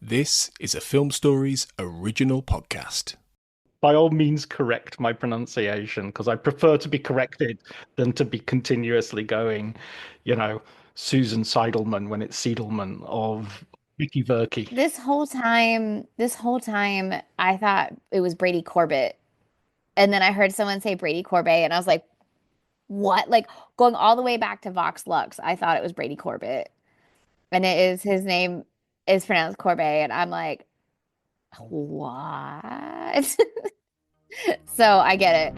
This is a Film Stories original podcast. By all means, correct my pronunciation because I prefer to be corrected than to be continuously going, Susan Seidelman when it's Seidelman of Vicky Verky. This whole time, I thought it was Brady Corbett. And then I heard someone say Brady Corbet, and I was like, what? Like going all the way back to Vox Lux, I thought it was Brady Corbett. And his name is pronounced Corbet, and I'm like, what? So I get it.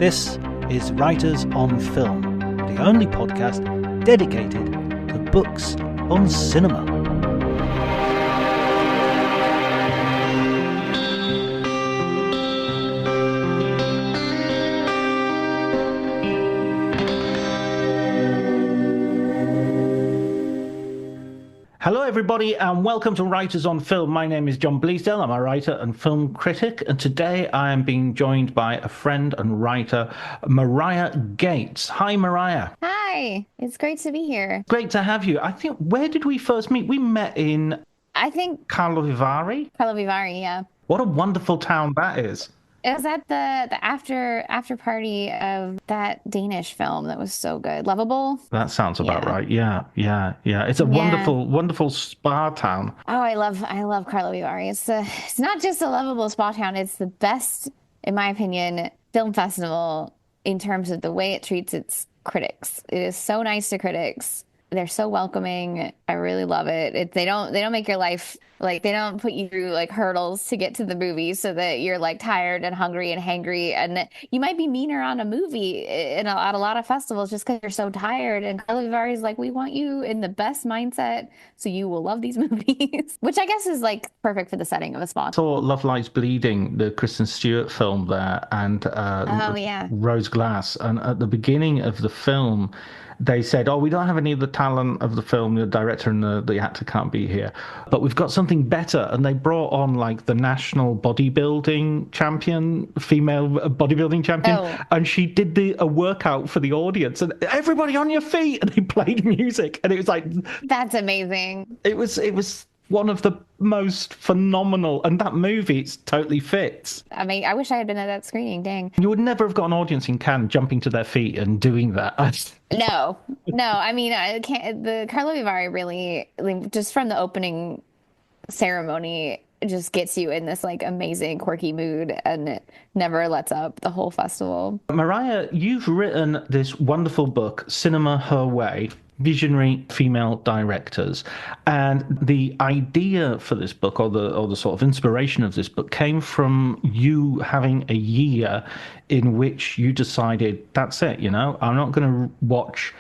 This is Writers on Film, the only podcast dedicated to books on cinema. Hello, everybody, and welcome to Writers on Film. My name is John Bleasdale. I'm a writer and film critic, and today I am being joined by a friend and writer, Marya Gates. Hi, Marya. Hi, it's great to be here. Great to have you. I think, where did we first meet? We met in I think Karlovy Vary. Karlovy Vary, yeah. What a wonderful town that is. It was at the after party of that Danish film that was so good. Lovable. That sounds about Yeah. right. Yeah. It's a Yeah. wonderful spa town. Oh, I love Karlovy Vary. It's not just a lovable spa town. It's the best, in my opinion, film festival in terms of the way it treats its critics. It is so nice to critics. They're so welcoming. I really love it. They don't make your life like, they don't put you through like hurdles to get to the movie so that you're like tired and hungry and hangry, and you might be meaner on a movie at a lot of festivals just because you're so tired. And Karlovy Vary is like, we want you in the best mindset so you will love these movies, which I guess is like perfect for the setting of a spa. I saw Love Lies Bleeding, the Kristen Stewart film there, and Oh yeah. Rose Glass. And at the beginning of the film, they said, "Oh, we don't have any of the talent of the film. The director and the actor can't be here, but we've got something better." And they brought on like the national bodybuilding champion, female bodybuilding champion, Oh. and she did a workout for the audience, and everybody on your feet, and they played music, and it was like, That's amazing. it was one of the most phenomenal, and that movie, it's totally fits. I mean, I wish I had been at that screening. Dang. You would never have got an audience in Cannes jumping to their feet and doing that. No. I mean, I can't. The Karlovy Vary really, like, just from the opening ceremony, it just gets you in this like amazing, quirky mood, and it never lets up the whole festival. Marya, you've written this wonderful book, Cinema Her Way, Visionary Female Directors. And the idea for this book, or the sort of inspiration of this book, came from you having a year in which you decided, that's it, I'm not going to watch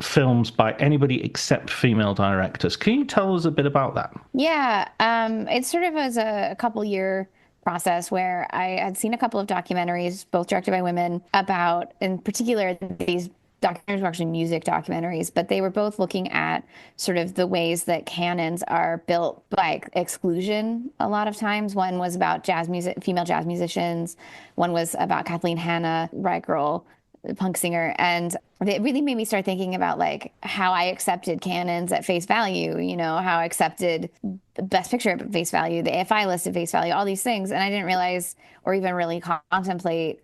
films by anybody except female directors. Can you tell us a bit about that? Yeah, it sort of was a couple year process where I had seen a couple of documentaries, both directed by women, about, in particular, these documentaries were actually music documentaries, but they were both looking at sort of the ways that canons are built by exclusion a lot of times. One was about female jazz musicians. One was about Kathleen Hanna, riot girl, punk singer. And it really made me start thinking about like how I accepted canons at face value, how I accepted the Best Picture at face value, the AFI list at face value, all these things. And I didn't realize or even really contemplate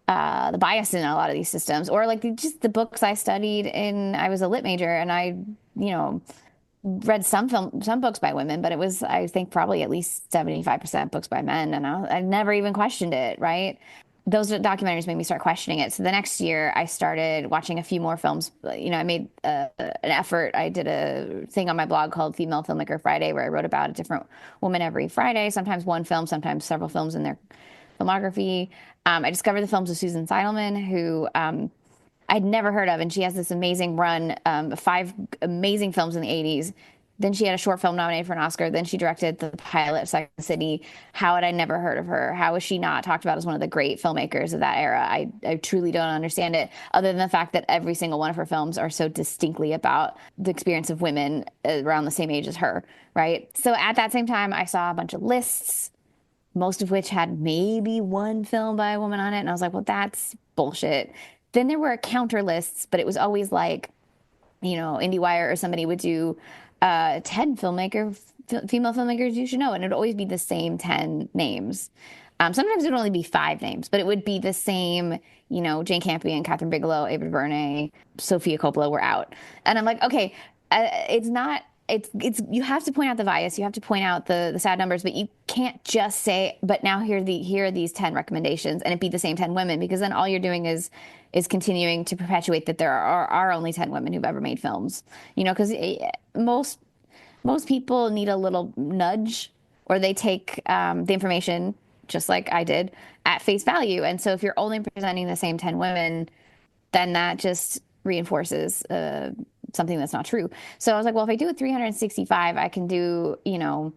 the bias in a lot of these systems, or like just the books I studied I was a lit major, and I, read some books by women, but it was, I think, probably at least 75% books by men. And I never even questioned it, right? Those documentaries made me start questioning it. So the next year I started watching a few more films. I made an effort. I did a thing on my blog called Female Filmmaker Friday, where I wrote about a different woman every Friday, sometimes one film, sometimes several films in their filmography. I discovered the films of Susan Seidelman, who I'd never heard of, and she has this amazing run, 5 amazing films in the 80s. Then she had a short film nominated for an Oscar. Then she directed the pilot of Second City. How had I never heard of her? How was she not talked about as one of the great filmmakers of that era? I truly don't understand it, other than the fact that every single one of her films are so distinctly about the experience of women around the same age as her, right? So at that same time, I saw a bunch of lists, most of which had maybe one film by a woman on it. And I was like, well, that's bullshit. Then there were counter lists, but it was always like IndieWire or somebody would do 10 female filmmakers you should know, and it would always be the same 10 names. Sometimes it would only be 5 names, but it would be the same, Jane Campion, Catherine Bigelow, Ava DuVernay, Sofia Coppola were out. And I'm like, okay, it's not, it's you have to point out the bias, you have to point out the sad numbers, but you can't just say, but now here are these 10 recommendations, and it be the same 10 women, because then all you're doing is continuing to perpetuate that there are only 10 women who've ever made films. Because most people need a little nudge, or they take the information, just like I did, at face value. And so if you're only presenting the same 10 women, then that just reinforces something that's not true. So I was like, well, if I do a 365, I can do, I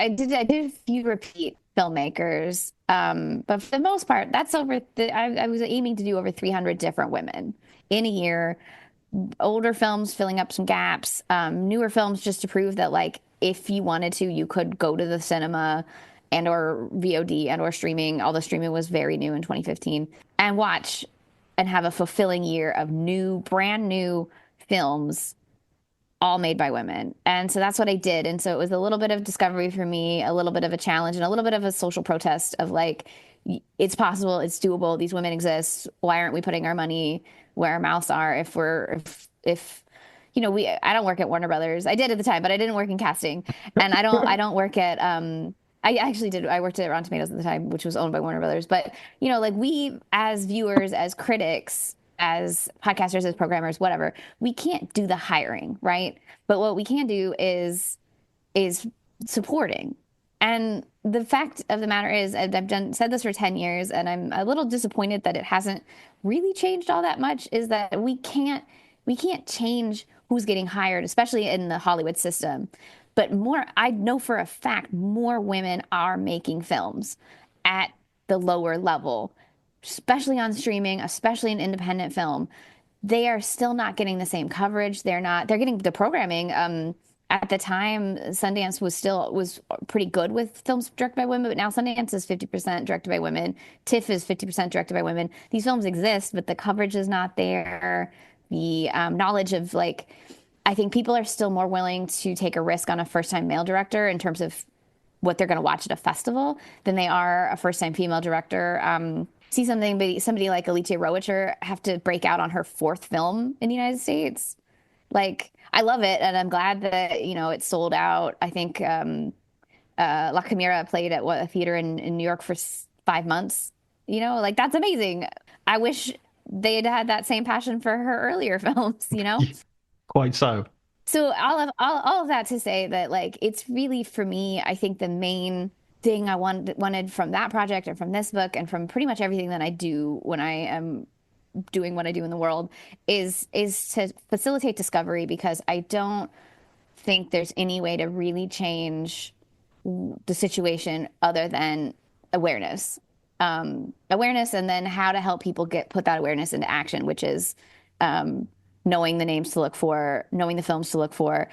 did a few repeat filmmakers, but for the most part, that's I was aiming to do over 300 different women in a year. Older films filling up some gaps, newer films just to prove that, like, if you wanted to, you could go to the cinema and or VOD and or streaming. All the streaming was very new in 2015, and watch and have a fulfilling year of brand new films, all made by women. And so that's what I did. And so it was a little bit of discovery for me, a little bit of a challenge, and a little bit of a social protest of, like, it's possible, it's doable, these women exist. Why aren't we putting our money where our mouths are? I don't work at Warner Brothers. I did at the time, but I didn't work in casting. And I don't work at, I actually did. I worked at Rotten Tomatoes at the time, which was owned by Warner Brothers. But, like, we as viewers, as critics, as podcasters, as programmers, whatever, we can't do the hiring, right? But what we can do is supporting. And the fact of the matter is, I've said this for 10 years, and I'm a little disappointed that it hasn't really changed all that much, is that we can't change who's getting hired, especially in the Hollywood system. But I know for a fact, more women are making films at the lower level, especially on streaming, especially in independent film. They are still not getting the same coverage. They're getting the programming. At the time, Sundance was pretty good with films directed by women, but now Sundance is 50% directed by women. TIFF is 50% directed by women. These films exist, but the coverage is not there. The knowledge of, like, I think people are still more willing to take a risk on a first-time male director in terms of what they're going to watch at a festival than they are a first-time female director. See somebody like Alicia Rowicher have to break out on her 4th film in the United States. Like, I love it, and I'm glad that, it sold out. I think La Chimera played at a theater in New York for 5 months. Like, that's amazing. I wish they had had that same passion for her earlier films, Quite so. So all of that to say that, like, it's really, for me, I think the main thing I wanted from that project and from this book and from pretty much everything that I do when I am doing what I do in the world is to facilitate discovery, because I don't think there's any way to really change the situation other than awareness. Awareness, and then how to help people put that awareness into action, which is knowing the names to look for, knowing the films to look for.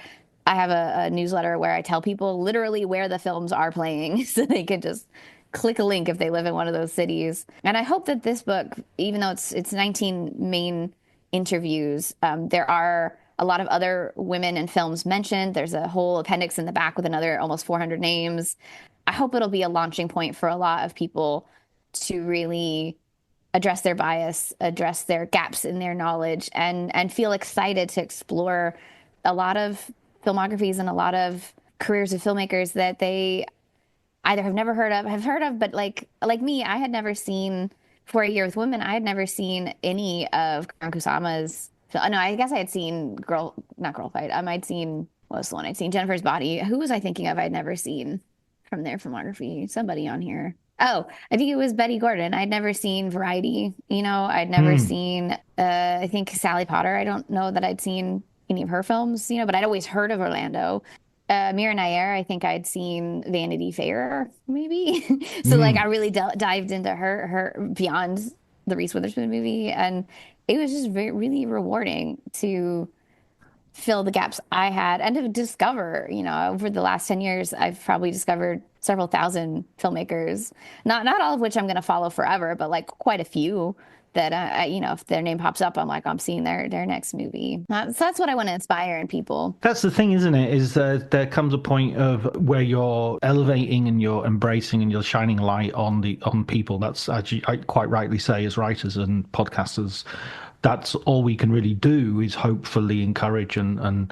I have a newsletter where I tell people literally where the films are playing so they can just click a link if they live in one of those cities. And I hope that this book, even though it's 19 main interviews, there are a lot of other women in films mentioned. There's a whole appendix in the back with another almost 400 names. I hope it'll be a launching point for a lot of people to really address their bias, address their gaps in their knowledge, and feel excited to explore a lot of filmographies and a lot of careers of filmmakers that they either have never heard of, but like me, I had never seen, For a Year with Women, I had never seen any of Karan Kusama's. No, I guess I had seen not Girl Fight. I'd seen, what was the one I'd seen? Jennifer's Body. Who was I thinking of? I'd never seen from their filmography. Somebody on here. Oh, I think it was Betty Gordon. I'd never seen Variety. I'd never seen, I think, Sally Potter. I don't know that I'd seen any of her films, but I'd always heard of Orlando. Mira Nair, I think I'd seen Vanity Fair, maybe. So like, I really dived into her beyond the Reese Witherspoon movie. And it was just really rewarding to fill the gaps I had and to discover, over the last 10 years, I've probably discovered several thousand filmmakers, not all of which I'm going to follow forever, but like quite a few that if their name pops up, I'm like, I'm seeing their next movie. So that's what I want to inspire in people. That's the thing, isn't it? Is there comes a point of where you're elevating and you're embracing and you're shining a light on people. That's actually, I quite rightly say, as writers and podcasters, that's all we can really do is hopefully encourage and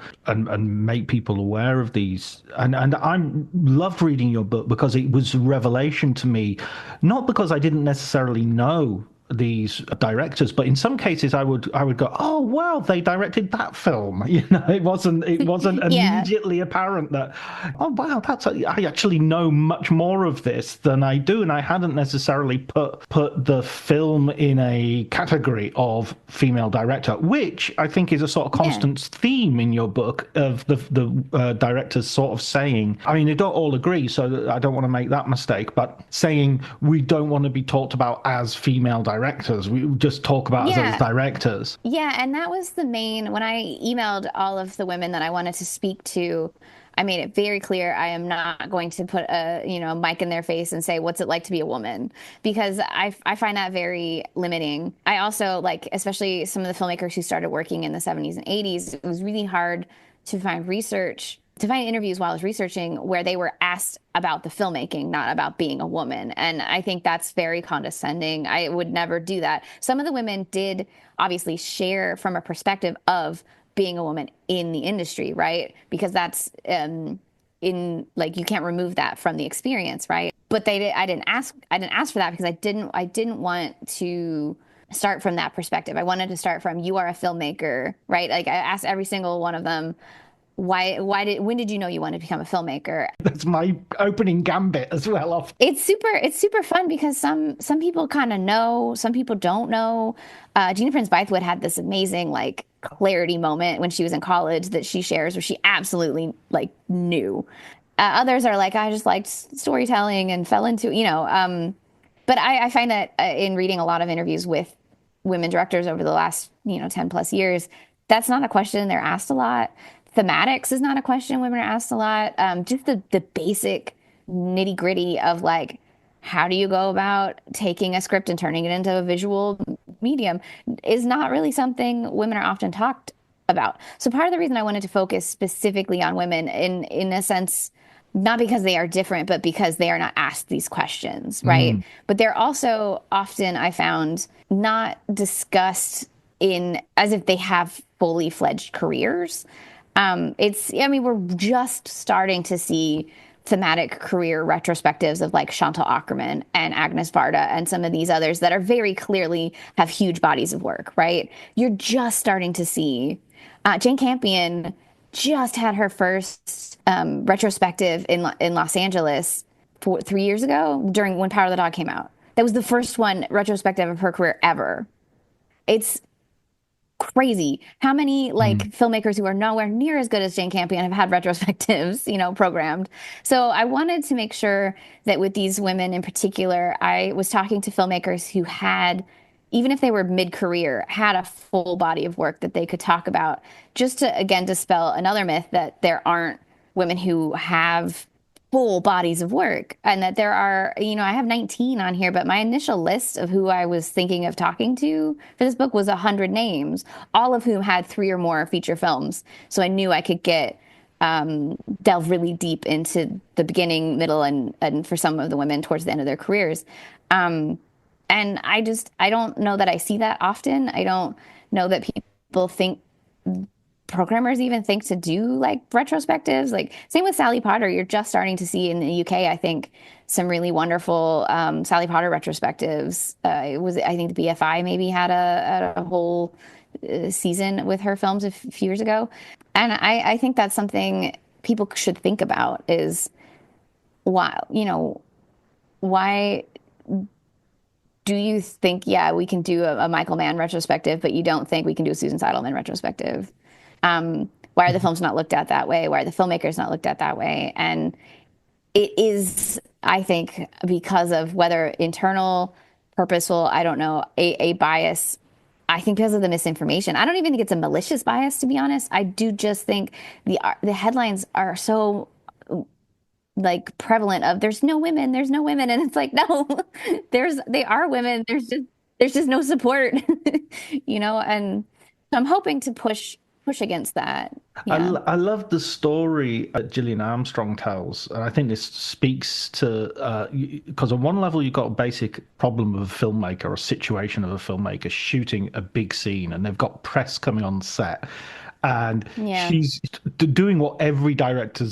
make people aware of these. And I loved reading your book because it was a revelation to me, not because I didn't necessarily know these directors, but in some cases I would go, oh wow, they directed that film. It wasn't Yeah. immediately apparent that, oh wow, I actually know much more of this than I do, and I hadn't necessarily put the film in a category of female director, which I think is a sort of constant theme in your book of the directors sort of saying, I mean, they don't all agree, so I don't want to make that mistake, but saying we don't want to be talked about as female directors. We just talk about us as directors. Yeah, and that was the main, when I emailed all of the women that I wanted to speak to, I made it very clear I am not going to put a mic in their face and say, what's it like to be a woman? Because I find that very limiting. I also, like, especially some of the filmmakers who started working in the 70s and 80s, it was really hard to find interviews while I was researching where they were asked about the filmmaking, not about being a woman. And I think that's very condescending. I would never do that. Some of the women did obviously share from a perspective of being a woman in the industry, right? Because that's you can't remove that from the experience, right? But I didn't ask for that because I didn't want to start from that perspective. I wanted to start from, you are a filmmaker, right? Like, I asked every single one of them, when did you know you wanted to become a filmmaker? That's my opening gambit as well. It's super fun because some people kind of know, some people don't know. Gina Prince Bythewood had this amazing like clarity moment when she was in college that she shares, where she absolutely like knew. Others are like, I just liked storytelling and fell into but I find that in reading a lot of interviews with women directors over the last 10 plus years, that's not a question they're asked a lot. Thematics is not a question women are asked a lot. Just the basic nitty gritty of like, how do you go about taking a script and turning it into a visual medium is not really something women are often talked about. So part of the reason I wanted to focus specifically on women in a sense, not because they are different, but because they are not asked these questions, right? But they're also often, I found, not discussed as if they have fully fledged careers. We're just starting to see thematic career retrospectives of like Chantal Akerman and Agnes Varda and some of these others that are very clearly have huge bodies of work, right? You're just starting to see Jane Campion just had her first retrospective in Los Angeles 3 years ago when Power of the Dog came out. That was the first one retrospective of her career ever. It's crazy how many filmmakers who are nowhere near as good as Jane Campion have had retrospectives, programmed. So I wanted to make sure that with these women in particular, I was talking to filmmakers who had, even if they were mid-career, had a full body of work that they could talk about, just to, again, dispel another myth that there aren't women who have full bodies of work, and that there are, I have 19 on here, but my initial list of who I was thinking of talking to for this book was 100 names, all of whom had 3 or more feature films. So I knew I could delve really deep into the beginning, middle, and for some of the women towards the end of their careers. And I don't know that I see that often. I don't know that people think, programmers even think to do like retrospectives. Like, same with Sally Potter. You're just starting to see in the UK, I think, some really wonderful Sally Potter retrospectives. I think the BFI maybe had a whole season with her films a few years ago. And I think that's something people should think about, is why do you think, we can do a Michael Mann retrospective, but you don't think we can do a Susan Seidelman retrospective? Why are the films not looked at that way? Why are the filmmakers not looked at that way? And it is, I think, because of whether internal, purposeful, I don't know, a bias. I think because of the misinformation. I don't even think it's a malicious bias, to be honest. I do just think the headlines are so like prevalent of there's no women, and it's like, no, they are women. There's just there's just no support, and so I'm hoping to push against that. Yeah. I love the story that Gillian Armstrong tells, and I think this speaks to because on one level you've got a basic problem of a filmmaker or a situation of a filmmaker shooting a big scene, and they've got press coming on set, and Yeah. she's doing what every director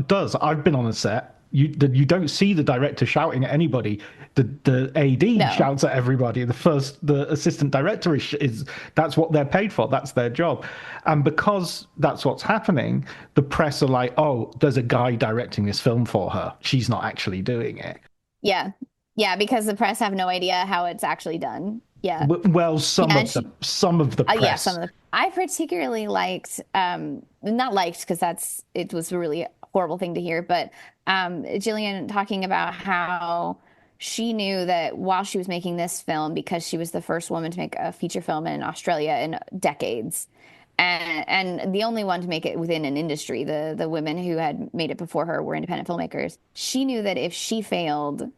does. I've been on a set. You don't see the director shouting at anybody. The AD No. shouts at everybody. The assistant director is that's what they're paid for. That's their job. And because that's what's happening, the press are like, oh, there's a guy directing this film for her. She's not actually doing it. Yeah. Yeah, because the press have no idea how it's actually done. Yeah. Well, some of the press. Yeah, some of the. I particularly liked, not liked because it was a really horrible thing to hear, but Gillian talking about how she knew that while she was making this film, because she was the first woman to make a feature film in Australia in decades, and the only one to make it within an industry, the women who had made it before her were independent filmmakers. She knew that if she failed,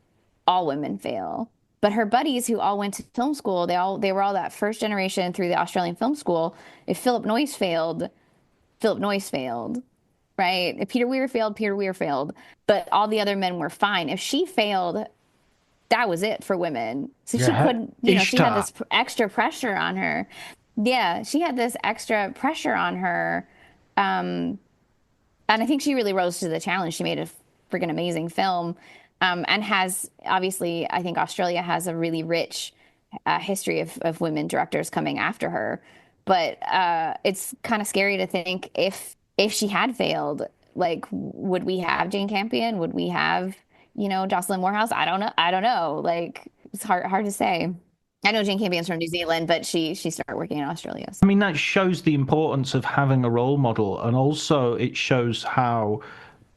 all women fail. But her buddies who all went to film school, they were all that first generation through the Australian film school. If Philip Noyce failed, Philip Noyce failed, right? If Peter Weir failed, Peter Weir failed. But all the other men were fine. If she failed, that was it for women. So she couldn't, she had this extra pressure on her. Yeah, she had this extra pressure on her. And I think she really rose to the challenge. She made a freaking amazing film. And has, obviously, I think Australia has a really rich history of women directors coming after her. But it's kind of scary to think if she had failed, like, would we have Jane Campion? Would we have, Jocelyn Moorhouse? I don't know. Like, it's hard to say. I know Jane Campion's from New Zealand, but she started working in Australia. So. I mean, that shows the importance of having a role model, and also it shows how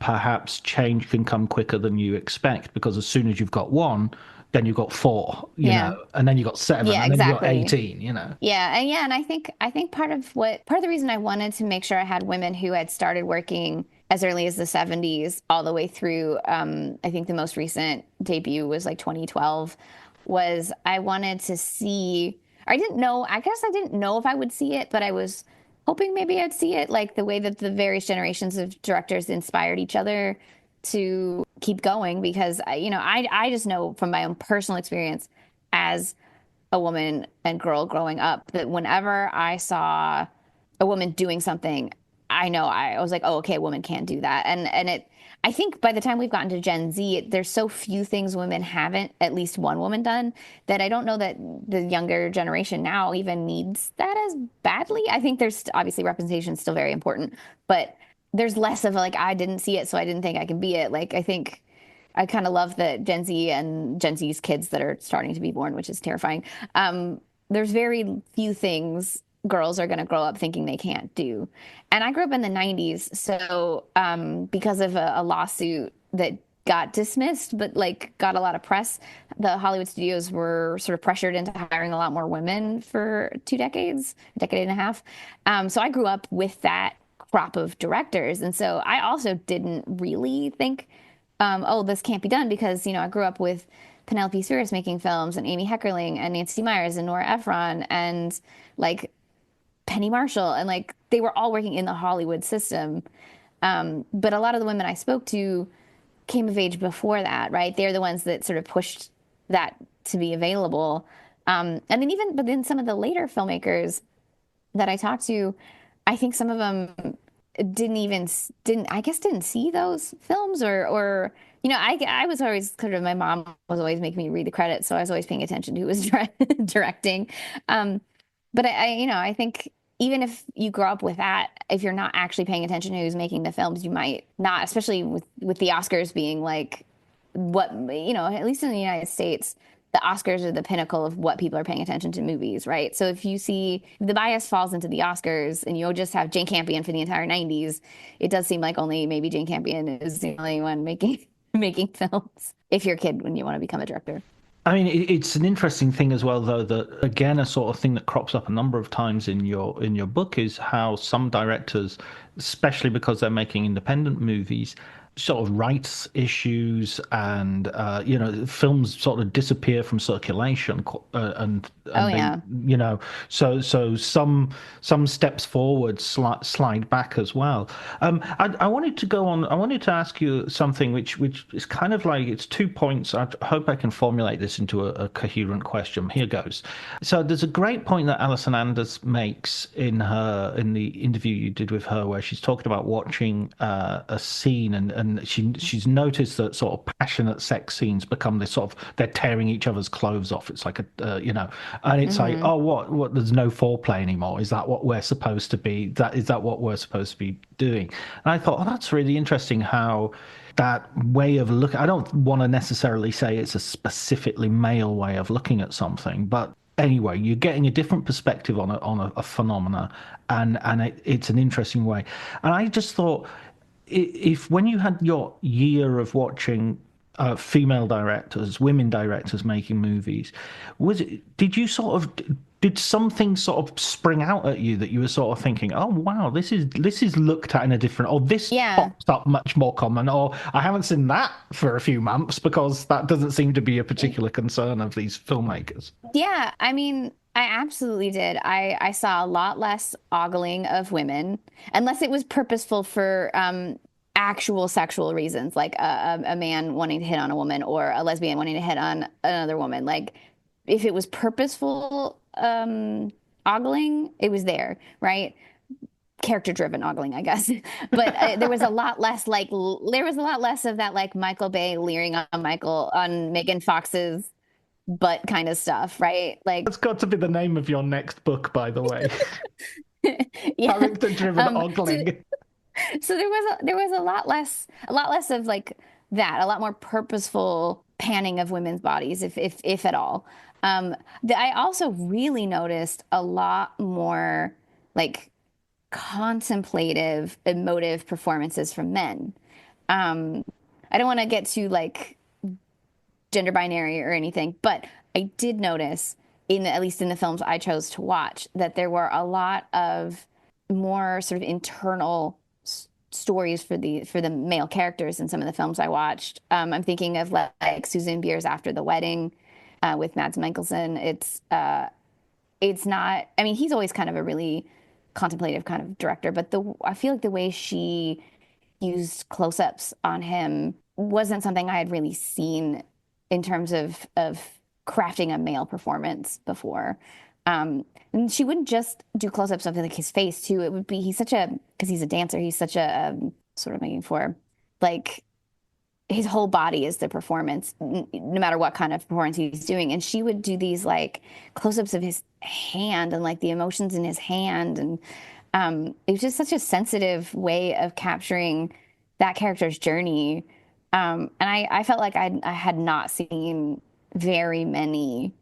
perhaps change can come quicker than you expect, because as soon as you've got one, then you've got four, you know, and then you've got seven, and then you've got 18, Yeah, and I think part of the reason I wanted to make sure I had women who had started working as early as the 70s all the way through, I think the most recent debut was like 2012, was I wanted to see, I guess I didn't know if I would see it, but I was hoping maybe I'd see it, like the way that the various generations of directors inspired each other to keep going, because I just know from my own personal experience as a woman and girl growing up that whenever I saw a woman doing something, I was like, oh, okay, a woman can't do that. And I think by the time we've gotten to Gen Z, there's so few things women haven't at least one woman done that I don't know that the younger generation now even needs that as badly. I think there's obviously representation is still very important, but there's less of like, I didn't see it, so I didn't think I can be it. Like, I think I kind of love that Gen Z and Gen Z's kids that are starting to be born, which is terrifying. There's very few things girls are going to grow up thinking they can't do. And I grew up in the 90s. So because of a lawsuit that got dismissed, but like got a lot of press, the Hollywood studios were sort of pressured into hiring a lot more women for 2 decades, a decade and a half. So I grew up with that crop of directors. And so I also didn't really think, oh, this can't be done, because, I grew up with Penelope Spheris making films and Amy Heckerling and Nancy Meyers and Nora Ephron and like Penny Marshall, and like they were all working in the Hollywood system. But a lot of the women I spoke to came of age before that, right? They're the ones that sort of pushed that to be available. And then some of the later filmmakers that I talked to, I think some of them didn't see those films or I was always kind of, my mom was always making me read the credits, so I was always paying attention to who was directing. But I think even if you grow up with that, if you're not actually paying attention to who's making the films, you might not, especially with the Oscars being like what, at least in the United States, the Oscars are the pinnacle of what people are paying attention to movies, right? So if the bias falls into the Oscars and you'll just have Jane Campion for the entire 90s, it does seem like only maybe Jane Campion is the only one making films if you're a kid when you want to become a director. I mean, it's an interesting thing as well, though, that again, a sort of thing that crops up a number of times in your book is how some directors, especially because they're making independent movies, sort of rights issues, and films sort of disappear from circulation, Oh, they, yeah. so some steps forward slide back as well. I wanted to go on. I wanted to ask you something which is kind of like, it's 2 points. I hope I can formulate this into a coherent question. Here goes. So there's a great point that Alison Anders makes in the interview you did with her, where she's talking about watching a scene, and she's noticed that sort of passionate sex scenes become this sort of, they're tearing each other's clothes off. It's like and it's like, oh, what? There's no foreplay anymore. Is that what we're supposed to be? Is that what we're supposed to be doing? And I thought, oh, that's really interesting how that way of looking. I don't want to necessarily say it's a specifically male way of looking at something, but anyway, you're getting a different perspective on a phenomena, and it's an interesting way. And I just thought, if when you had your year of watching female directors, women directors making movies, did something sort of spring out at you that you were sort of thinking, oh wow, this is looked at in a different, or this Yeah. pops up much more common, or I haven't seen that for a few months, because that doesn't seem to be a particular concern of these filmmakers. Yeah, I mean, I absolutely did. I saw a lot less ogling of women, unless it was purposeful for actual sexual reasons, like a man wanting to hit on a woman or a lesbian wanting to hit on another woman. Like, if it was purposeful ogling, it was there, right? Character-driven ogling, I guess. But there was a lot less of that, like Michael Bay leering on Megan Fox's butt kind of stuff, right? Like, That's got to be the name of your next book, by the way. yeah. Character-driven ogling. So there was a lot less of like that, a lot more purposeful panning of women's bodies, if at all. I also really noticed a lot more like contemplative, emotive performances from men. I don't want to get too like gender binary or anything, but I did notice, at least in the films I chose to watch, that there were a lot of more sort of internal stories for the male characters in some of the films I watched. I'm thinking of like Susan Bier's After the Wedding with Mads Mikkelsen. It's not. I mean, he's always kind of a really contemplative kind of director, but I feel like the way she used close-ups on him wasn't something I had really seen in terms of crafting a male performance before. And she wouldn't just do close-ups of like his face too. It would be, because he's a dancer, he's such a sort of making for like his whole body is the performance, no matter what kind of performance he's doing. And she would do these like close-ups of his hand and like the emotions in his hand. And it was just such a sensitive way of capturing that character's journey. And I felt like I had not seen very many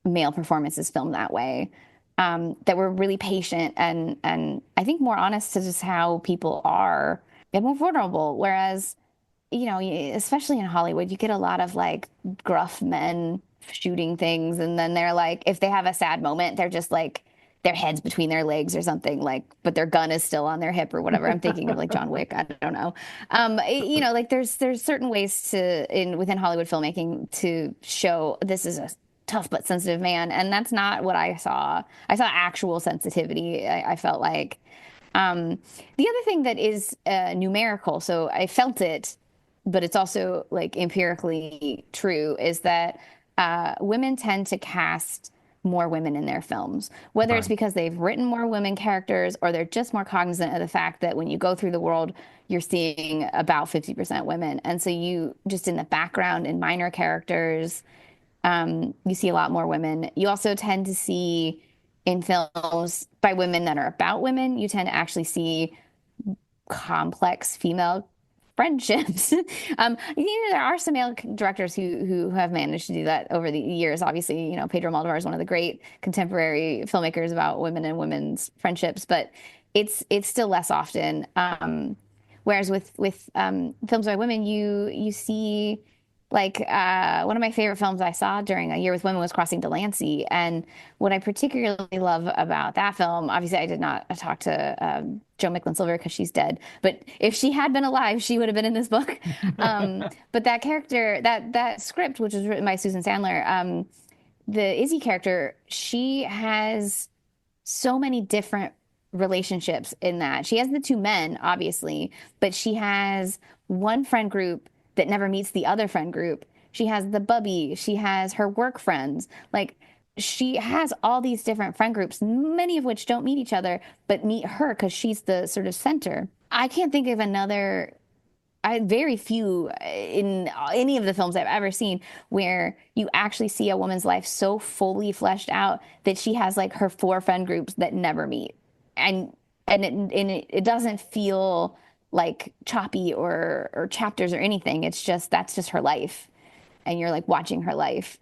male performances filmed that way, that were really patient and I think more honest to just how people are and more vulnerable. Whereas, especially in Hollywood, you get a lot of like gruff men shooting things, and then they're like, if they have a sad moment, they're just like their heads between their legs or something, like, but their gun is still on their hip or whatever. I'm thinking of like John Wick. I don't know. Like there's certain ways within Hollywood filmmaking to show this is a tough but sensitive man, and that's not what I saw. I saw actual sensitivity. I felt like the other thing that is numerical, so I felt it, but it's also like empirically true, is that women tend to cast more women in their films, whether it's because they've written more women characters or they're just more cognizant of the fact that when you go through the world, you're seeing about 50% women. And so you just in the background in minor characters, you see a lot more women. You also tend to see in films by women that are about women, you tend to actually see complex female friendships. There are some male directors who have managed to do that over the years. Obviously, Pedro Almodovar is one of the great contemporary filmmakers about women and women's friendships, but it's still less often. Whereas with films by women, you see Like one of my favorite films I saw during A Year with Women was Crossing Delancey. And what I particularly love about that film, obviously I did not talk to Jo Micklin Silver because she's dead, but if she had been alive, she would have been in this book. But that character, that script, which was written by Susan Sandler, the Izzy character, she has so many different relationships in that. She has the two men, obviously, but she has one friend group that never meets the other friend group. She has the bubby, she has her work friends. Like she has all these different friend groups, many of which don't meet each other, but meet her because she's the sort of center. I can't think of another very few in any of the films I've ever seen where you actually see a woman's life so fully fleshed out that she has like her four friend groups that never meet, and it doesn't feel like choppy or chapters or anything. It's just that's just her life, and you're like watching her life.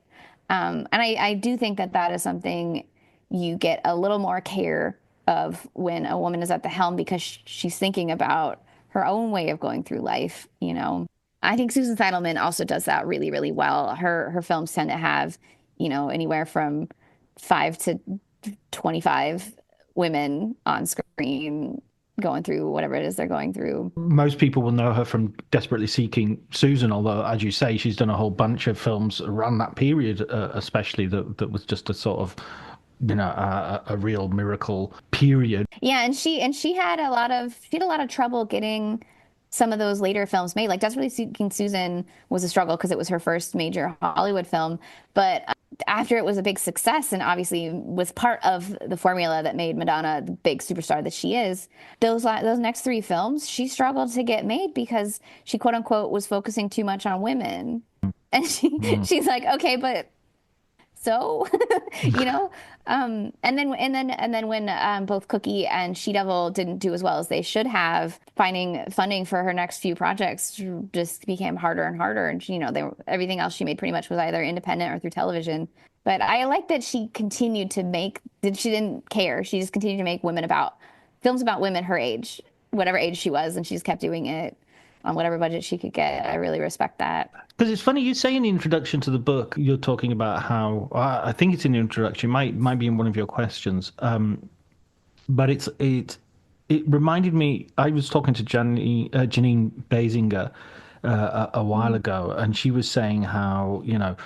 And I do think that is something you get a little more care of when a woman is at the helm because she's thinking about her own way of going through life, you know. I think Susan Seidelman also does that really, really well. Her films tend to have, you know, anywhere from 5 to 25 women on screen going through whatever it is they're going through. Most people will know her from Desperately Seeking Susan, although, as you say, she's done a whole bunch of films around that period, especially that was just a sort of, you know, a real miracle period. Yeah, and she had a lot of trouble getting some of those later films made. Like Desperately Seeking Susan was a struggle because it was her first major Hollywood film, but after it was a big success and obviously was part of the formula that made Madonna the big superstar that she is, those next three films she struggled to get made because she quote unquote was focusing too much on women. And she's like, okay, but so you know, and then when both Cookie and She Devil didn't do as well as they should have, finding funding for her next few projects just became harder and harder. And she, you know, everything else she made pretty much was either independent or through television. But I like that she continued to make that she didn't care. She just continued to make films about women her age, whatever age she was, and she just kept doing it on whatever budget she could get. I really respect that. Because it's funny, you say in the introduction to the book, you're talking about how, I think it's in the introduction, might be in one of your questions, but it reminded me, I was talking to Janine Basinger a while ago, and she was saying how, you know,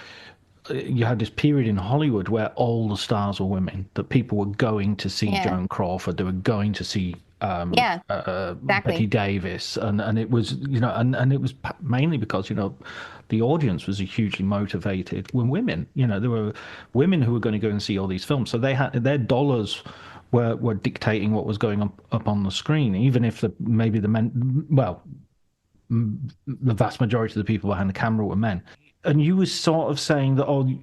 you had this period in Hollywood where all the stars were women, that people were going to see Joan Crawford, they were going to see exactly. Betty Davis, and it was, you know, and it was mainly because, you know, the audience was hugely motivated with women. You know, there were women who were going to go and see all these films, so they had their dollars were dictating what was going up on the screen, even if maybe the men, well, the vast majority of the people behind the camera were men. And you were sort of saying that,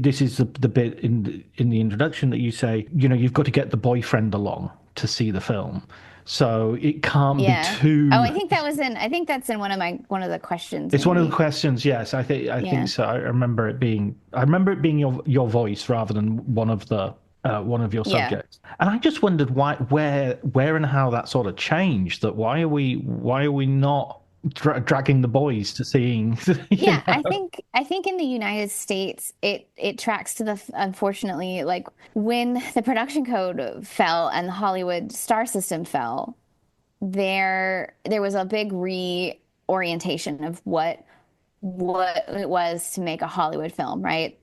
this is the bit in the introduction that you say, you know, you've got to get the boyfriend along to see the film, so it can't be too. Oh, I think that's in one of the questions. It's maybe one of the questions. Yes, I think so. I remember it being your voice rather than one of your subjects. And I just wondered where and how that sort of changed. That why are we not dragging the boys to seeing? Yeah, know? I think in the United States it tracks to unfortunately, like when the production code fell and the Hollywood star system fell, there was a big reorientation of what it was to make a Hollywood film, right?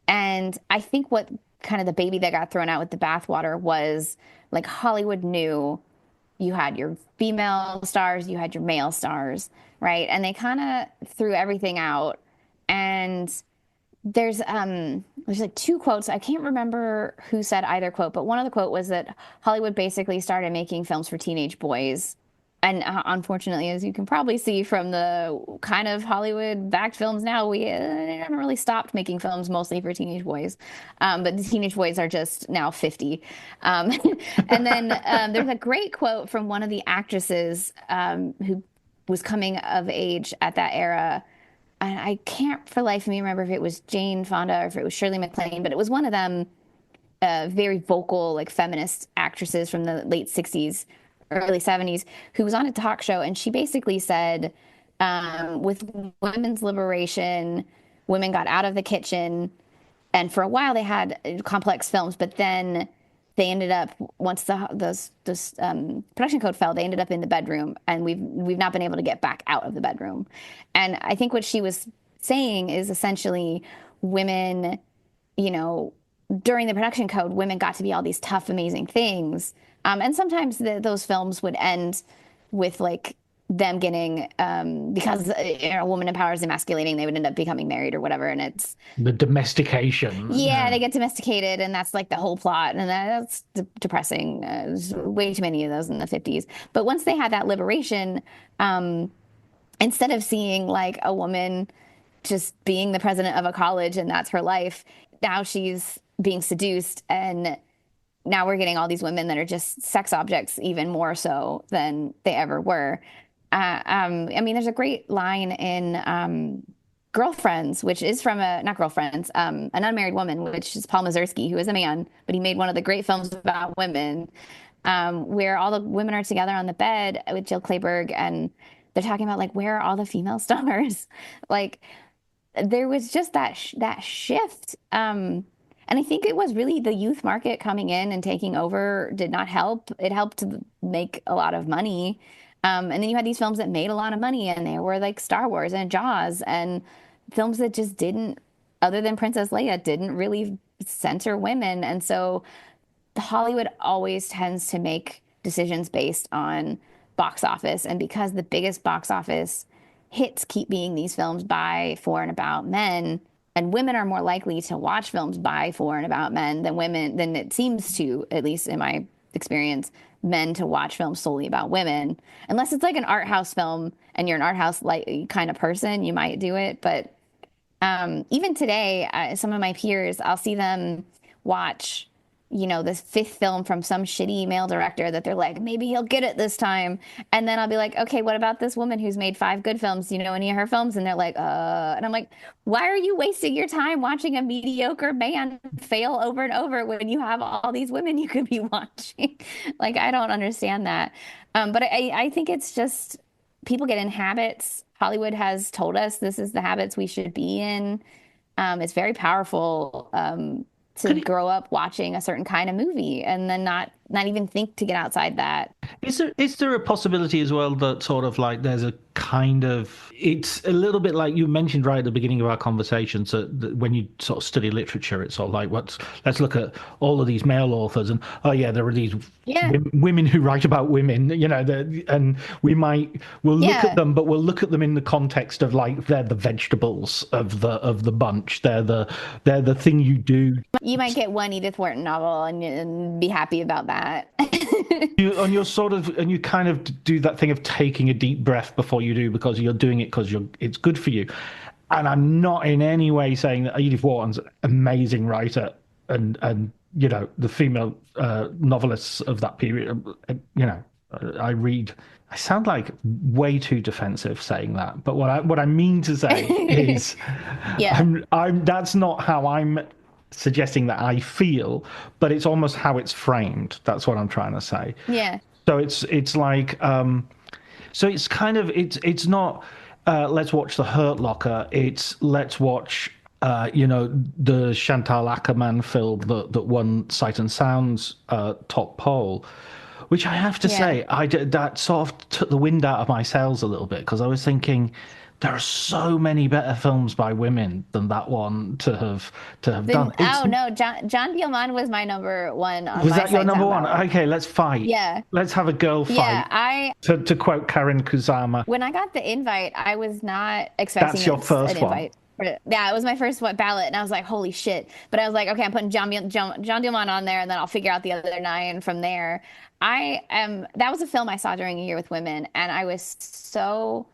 And I think what kind of the baby that got thrown out with the bathwater was like Hollywood knew you had your female stars, you had your male stars, right? And they kind of threw everything out. And there's like two quotes. I can't remember who said either quote, but one of the quote was that Hollywood basically started making films for teenage boys. And unfortunately, as you can probably see from the kind of Hollywood-backed films now, we haven't really stopped making films mostly for teenage boys. But the teenage boys are just now 50. And then there's a great quote from one of the actresses who was coming of age at that era. And I can't for life of me remember if it was Jane Fonda or if it was Shirley MacLaine, but it was one of them very vocal, like feminist actresses from the late 60s, early 70s, who was on a talk show, and she basically said With women's liberation, women got out of the kitchen, and for a while they had complex films, but then they ended up once the production code fell, they ended up in the bedroom, and we've not been able to get back out of the bedroom. And I think what she was saying is essentially women, you know, during the production code, women got to be all these tough, amazing things, and sometimes those films would end with like them getting because a woman empowers emasculating, they would end up becoming married or whatever, and it's The domestication. yeah, they get domesticated, and that's like the whole plot, and that's depressing. There's way too many of those in the 50s. But once they had that liberation, instead of seeing like a woman just being the president of a college and that's her life, now she's being seduced, and now we're getting all these women that are just sex objects even more so than they ever were. I mean, there's a great line in Girlfriends, which is from not Girlfriends, An Unmarried Woman, which is Paul Mazursky, who is a man, but he made one of the great films about women, where all the women are together on the bed with Jill Clayburgh, and they're talking about like, where are all the female stars? Like, there was just that shift. And I think it was really the youth market coming in and taking over did not help. It helped to make a lot of money. And then you had these films that made a lot of money, and they were like Star Wars and Jaws and films that just didn't, other than Princess Leia, didn't really center women. And so Hollywood always tends to make decisions based on box office. And because the biggest box office hits keep being these films by, for, and about men, and women are more likely to watch films by, for, and about men than it seems to, at least in my experience, men to watch films solely about women. Unless it's like an art house film and you're an art house like kind of person, you might do it. But even today, some of my peers, I'll see them watch, you know, this fifth film from some shitty male director that they're like, maybe he'll get it this time. And then I'll be like, okay, what about this woman who's made 5 good films? Do you know any of her films? And they're like, and I'm like, why are you wasting your time watching a mediocre man fail over and over when you have all these women you could be watching? Like, I don't understand that. But I think it's just people get in habits. Hollywood has told us this is the habits we should be in. It's very powerful. To grow up watching a certain kind of movie and then not even think to get outside that. Is there a possibility as well that sort of like there's a kind of, it's a little bit like you mentioned right at the beginning of our conversation, so that when you sort of study literature, it's sort of like, let's look at all of these male authors and, oh yeah, there are these women who write about women, you know, and we'll look at them, but we'll look at them in the context of like, they're the vegetables of the bunch. They're the thing you do. You might get one Edith Wharton novel and be happy about that. You kind of do that thing of taking a deep breath before you do, because you're doing it because it's good for you. And I'm not in any way saying that Edith Wharton's an amazing writer, and you know, the female novelists of that period, you know, I sound like way too defensive saying that, but what I mean to say is, that's not how I'm suggesting that I feel, but it's almost how it's framed. That's what I'm trying to say. Yeah. So it's like, so it's kind of, it's not, let's watch The Hurt Locker. It's let's watch, you know, the Chantal Akerman film that won Sight and Sound's top poll, which I have to say, that sort of took the wind out of my sails a little bit, because I was thinking, there are so many better films by women than that one to have done. No, John Dielman was my number one. Was that your number one? Okay, let's fight. Yeah. Let's have a girl fight. Yeah, to quote Karen Kusama. When I got the invite, I was not expecting That's your first an invite. Yeah, it was my first ballot, and I was like, holy shit. But I was like, okay, I'm putting John Dielman on there, and then I'll figure out the other 9 from there. That was a film I saw during A Year with Women, and I was so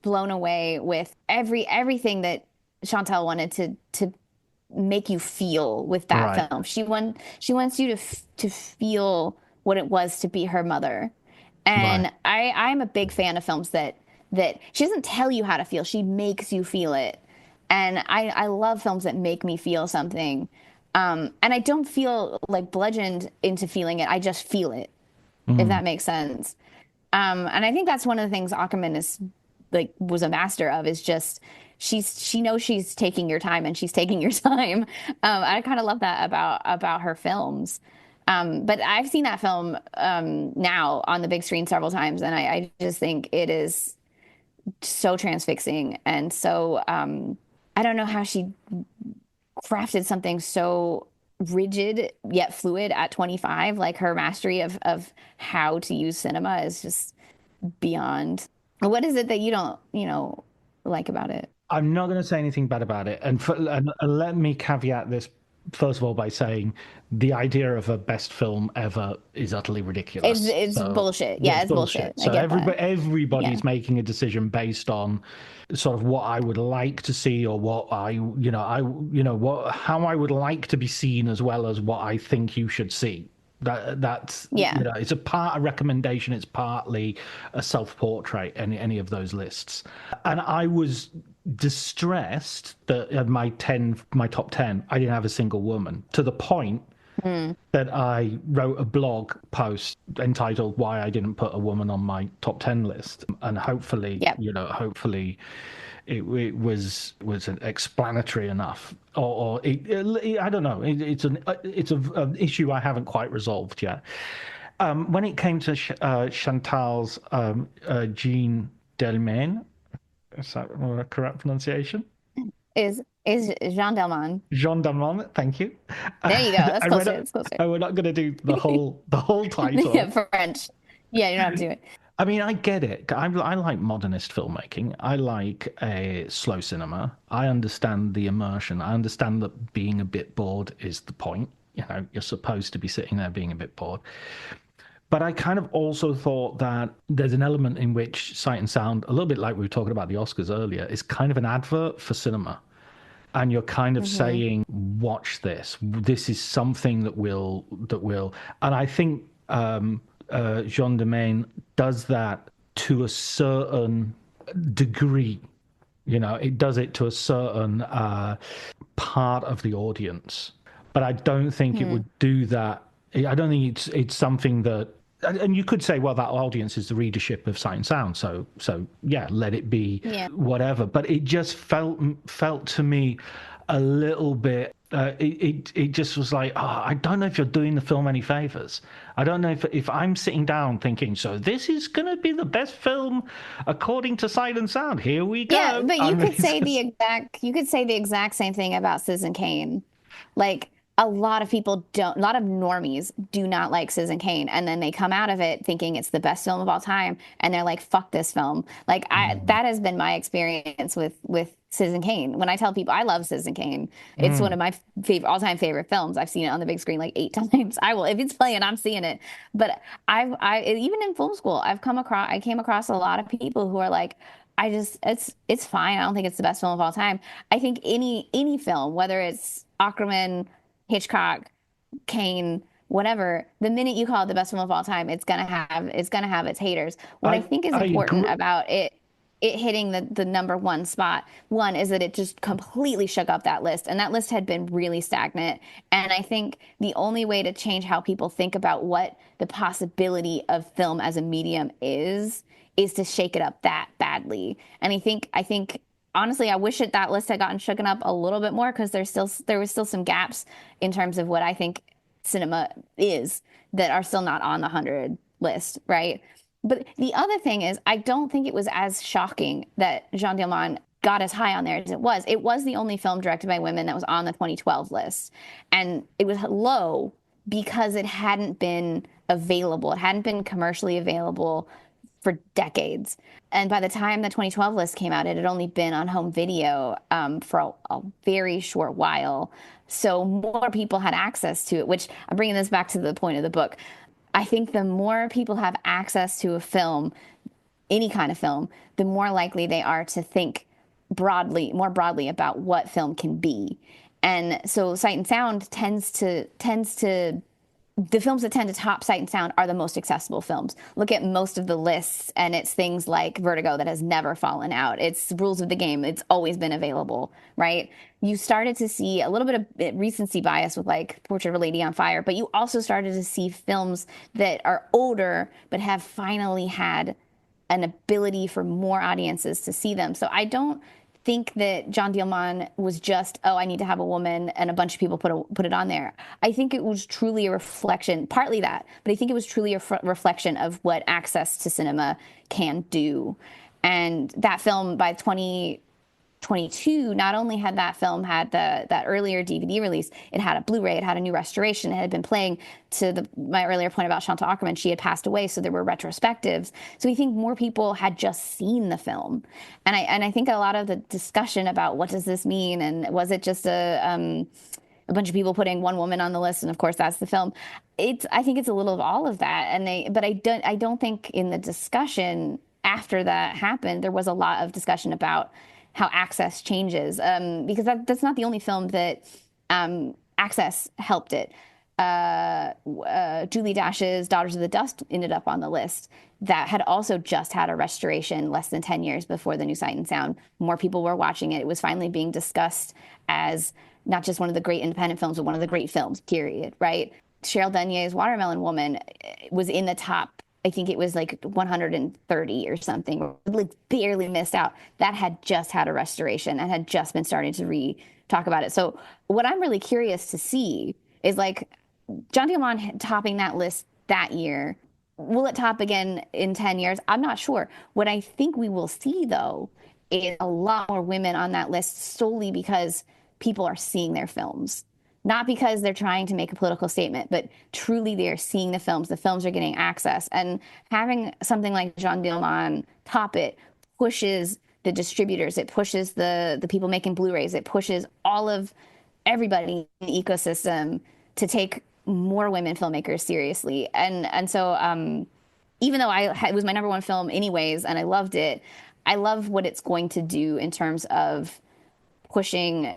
blown away with everything that Chantal wanted to make you feel with that film. She wants you to feel what it was to be her mother. And I'm a big fan of films that she doesn't tell you how to feel, she makes you feel it. And I love films that make me feel something. And I don't feel like bludgeoned into feeling it, I just feel it, if that makes sense. And I think that's one of the things Ackerman is like was a master of is just she knows she's taking your time and she's taking your time. I kind of love that about her films. But I've seen that film now on the big screen several times, and I just think it is so transfixing and so I don't know how she crafted something so rigid yet fluid at 25. Like her mastery of how to use cinema is just beyond. What is it that you don't, like about it? I'm not going to say anything bad about it. And let me caveat this, first of all, by saying the idea of a best film ever is utterly ridiculous. It's bullshit. Yeah, it's bullshit. So everybody's Yeah. making a decision based on sort of what I would like to see, or what how I would like to be seen, as well as what I think you should see. That's it's a recommendation. It's partly a self-portrait. Any of those lists, and I was distressed that at my top 10, I didn't have a single woman, to the point that I wrote a blog post entitled "Why I Didn't Put a Woman on My Top 10 List," and hopefully it was explanatory enough, or I don't know. It's an issue I haven't quite resolved yet. When it came to Chantal's Jean Delmain, is that a correct pronunciation? Is Jean Delman. Jean Delman, thank you. There you go. That's closer. That's closer. We're not going to do the whole title. Yeah, French. Yeah, you don't have to do it. I mean, I get it. I like modernist filmmaking. I like a slow cinema. I understand the immersion. I understand that being a bit bored is the point. You're supposed to be sitting there being a bit bored. But I kind of also thought that there's an element in which Sight and Sound, a little bit like we were talking about the Oscars earlier, is kind of an advert for cinema. And you're kind of saying, watch this. This is something that will. And I think Jean Demain does that to a certain degree. It does it to a certain part of the audience. But I don't think it would do that. I don't think it's something that. And you could say, well, that audience is the readership of Sight and Sound, so yeah, let it be whatever. But it just felt to me a little bit. It just was like, I don't know if you're doing the film any favors. I don't know if I'm sitting down thinking, so this is going to be the best film according to Sight and Sound. Here we go. Yeah, but you could say the exact same thing about Citizen Kane, like. A lot of normies do not like Citizen Kane, and then they come out of it thinking it's the best film of all time, and they're like, "Fuck this film!" Like that has been my experience with Citizen Kane. When I tell people I love Citizen Kane, it's one of my all-time favorite films. I've seen it on the big screen like 8 times. I will, if it's playing, I'm seeing it. But I even in film school, I came across a lot of people who are like, it's fine. I don't think it's the best film of all time. I think any film, whether it's Aquaman, Hitchcock, Kane, whatever, the minute you call it the best film of all time, it's gonna have its haters. What I think is important about it hitting the number one spot, one, is that it just completely shook up that list, and that list had been really stagnant. And I think the only way to change how people think about what the possibility of film as a medium is to shake it up that badly. And I think honestly, I wish that list had gotten shooken up a little bit more, because there was still some gaps in terms of what I think cinema is that are still not on the 100 list, right? But the other thing is, I don't think it was as shocking that Jean Diamant got as high on there as it was. It was the only film directed by women that was on the 2012 list, and it was low because it hadn't been available. It hadn't been commercially available for decades. And by the time the 2012 list came out, it had only been on home video for a very short while. So more people had access to it, which I'm bringing this back to the point of the book. I think the more people have access to a film, any kind of film, the more likely they are to think more broadly about what film can be. And so Sight and Sound tends to the films that tend to top Sight and Sound are the most accessible films. Look at most of the lists, and it's things like Vertigo that has never fallen out. It's Rules of the Game. It's always been available, right? You started to see a little bit of recency bias with like Portrait of a Lady on Fire, but you also started to see films that are older but have finally had an ability for more audiences to see them. So I don't think that John Dielman was just, oh, I need to have a woman and a bunch of people put it on there. I think it was truly a reflection, partly that, but I think it was truly a reflection of what access to cinema can do. And that film by 2022, not only had that film had that earlier DVD release, it had a Blu-ray, it had a new restoration, it had been playing, to my earlier point about Chantal Akerman, she had passed away, so there were retrospectives. So we think more people had just seen the film. And I think a lot of the discussion about what does this mean, and was it just a bunch of people putting one woman on the list, and of course that's the film. I think it's a little of all of that. But I don't think in the discussion after that happened, there was a lot of discussion about how access changes, because that's not the only film that access helped it. Julie Dash's Daughters of the Dust ended up on the list. That had also just had a restoration less than 10 years before the new Sight and Sound. More people were watching it. It was finally being discussed as not just one of the great independent films, but one of the great films, period, right? Cheryl Dunye's Watermelon Woman was in the top, I think it was like 130 or something, like barely missed out. That had just had a restoration and had just been starting to talk about it. So what I'm really curious to see is, like, John Dielman topping that list that year. Will it top again in 10 years? I'm not sure. What I think we will see, though, is a lot more women on that list solely because people are seeing their films. Not because they're trying to make a political statement, but truly they are seeing the films. The films are getting access. And having something like John Dielman top it pushes the distributors. It pushes the people making Blu-rays. It pushes everybody in the ecosystem to take more women filmmakers seriously. And so even though it was my number one film anyways, and I loved it, I love what it's going to do in terms of pushing